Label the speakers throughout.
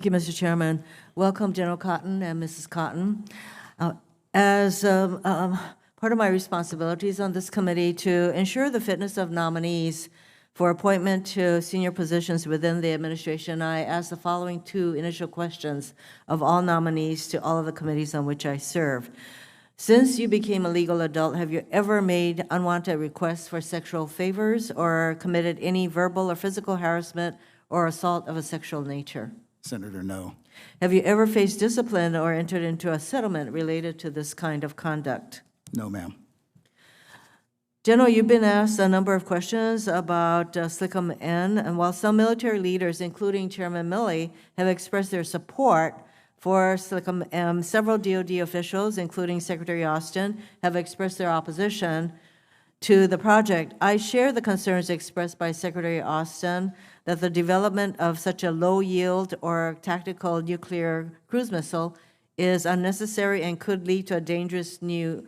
Speaker 1: Thank you, Mr. Chairman. Welcome, General Cotton and Mrs. Cotton. As part of my responsibilities on this committee to ensure the fitness of nominees for appointment to senior positions within the administration, I ask the following two initial questions of all nominees to all of the committees on which I serve. Since you became a legal adult, have you ever made unwanted requests for sexual favors or committed any verbal or physical harassment or assault of a sexual nature?
Speaker 2: Senator, no.
Speaker 1: Have you ever faced discipline or entered into a settlement related to this kind of conduct?
Speaker 2: No, ma'am.
Speaker 1: General, you've been asked a number of questions about SLCM N, and while some military leaders, including Chairman Milley, have expressed their support for SLCM M, several DoD officials, including Secretary Austin, have expressed their opposition to the project. I share the concerns expressed by Secretary Austin that the development of such a low-yield or tactical nuclear cruise missile is unnecessary and could lead to a dangerous new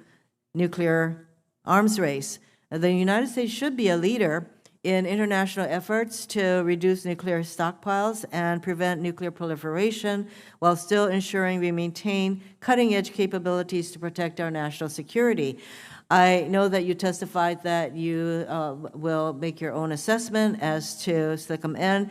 Speaker 1: nuclear arms race. The United States should be a leader in international efforts to reduce nuclear stockpiles and prevent nuclear proliferation while still ensuring we maintain cutting-edge capabilities to protect our national security. I know that you testified that you will make your own assessment as to SLCM N.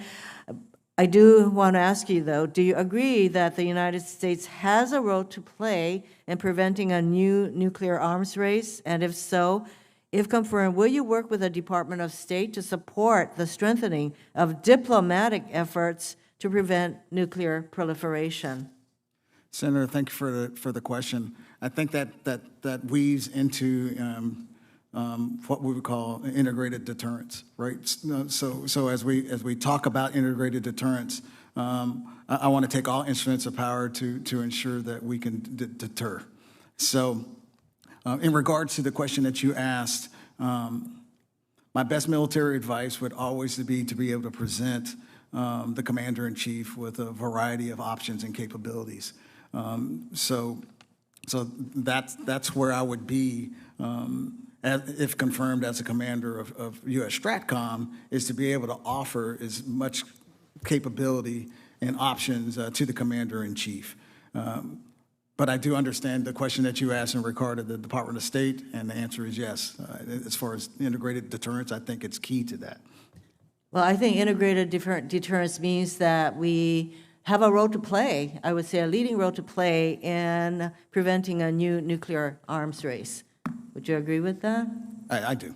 Speaker 1: I do want to ask you, though, do you agree that the United States has a role to play in preventing a new nuclear arms race? And if so, if confirmed, will you work with the Department of State to support the strengthening of diplomatic efforts to prevent nuclear proliferation?
Speaker 2: Senator, thank you for the question. I think that weaves into what we would call integrated deterrence, right? So as we talk about integrated deterrence, I want to take all instruments of power to ensure that we can deter. So in regards to the question that you asked, my best military advice would always be to be able to present the commander-in-chief with a variety of options and capabilities. So that's where I would be if confirmed as a commander of U.S. STRATCOM, is to be able to offer as much capability and options to the commander-in-chief. But I do understand the question that you asked in regard to the Department of State, and the answer is yes. As far as integrated deterrence, I think it's key to that.
Speaker 1: Well, I think integrated deterrence means that we have a role to play, I would say a leading role to play in preventing a new nuclear arms race. Would you agree with that?
Speaker 2: I do.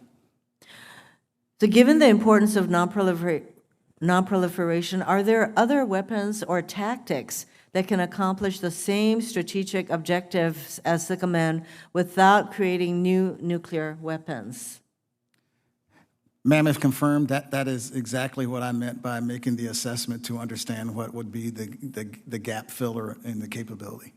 Speaker 1: So given the importance of non-proliferation, are there other weapons or tactics that can accomplish the same strategic objectives as SLCM N without creating new nuclear weapons?
Speaker 2: Ma'am, if confirmed, that is exactly what I meant by making the assessment to understand what would be the gap filler in the capability.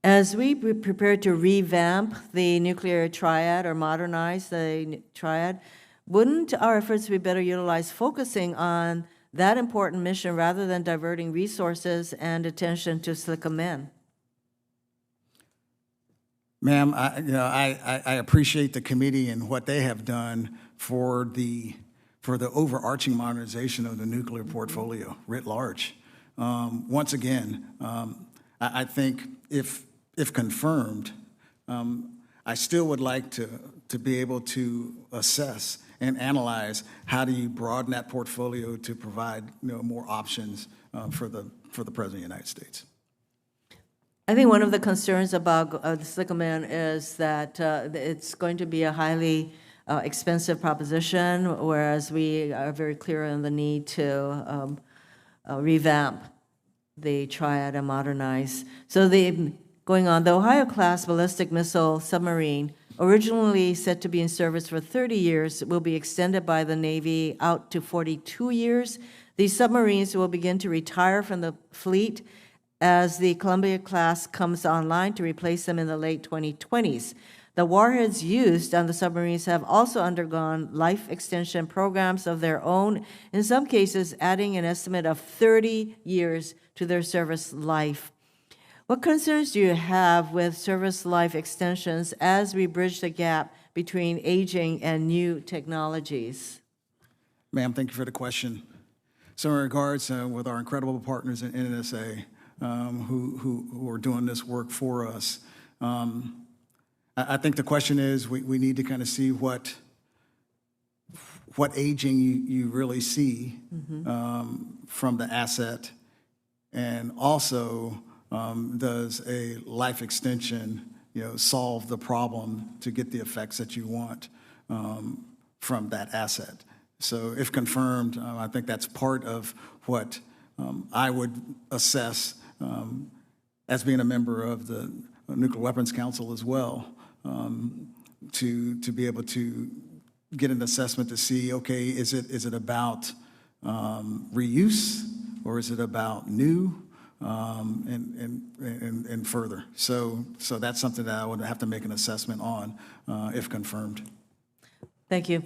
Speaker 1: As we prepare to revamp the nuclear triad or modernize the triad, wouldn't our efforts be better utilized focusing on that important mission rather than diverting resources and attention to SLCM N?
Speaker 2: Ma'am, I appreciate the committee and what they have done for the overarching modernization of the nuclear portfolio writ large. Once again, I think if confirmed, I still would like to be able to assess and analyze how do you broaden that portfolio to provide more options for the President of the United States.
Speaker 1: I think one of the concerns about the SLCM N is that it's going to be a highly expensive proposition, whereas we are very clear on the need to revamp the triad and modernize. So going on, the Ohio-class ballistic missile submarine, originally set to be in service for 30 years, will be extended by the Navy out to 42 years. These submarines will begin to retire from the fleet as the Columbia-class comes online to replace them in the late 2020s. The warheads used on the submarines have also undergone life extension programs of their own, in some cases adding an estimate of 30 years to their service life. What concerns do you have with service life extensions as we bridge the gap between aging and new technologies?
Speaker 2: Ma'am, thank you for the question. So in regards with our incredible partners in NNSA who are doing this work for us, I think the question is we need to kind of see what aging you really see from the asset, and also does a life extension solve the problem to get the effects that you want from that asset. So if confirmed, I think that's part of what I would assess as being a member of the Nuclear Weapons Council as well, to be able to get an assessment to see, okay, is it about reuse, or is it about new, and further. So that's something that I would have to make an assessment on if confirmed.
Speaker 1: Thank you.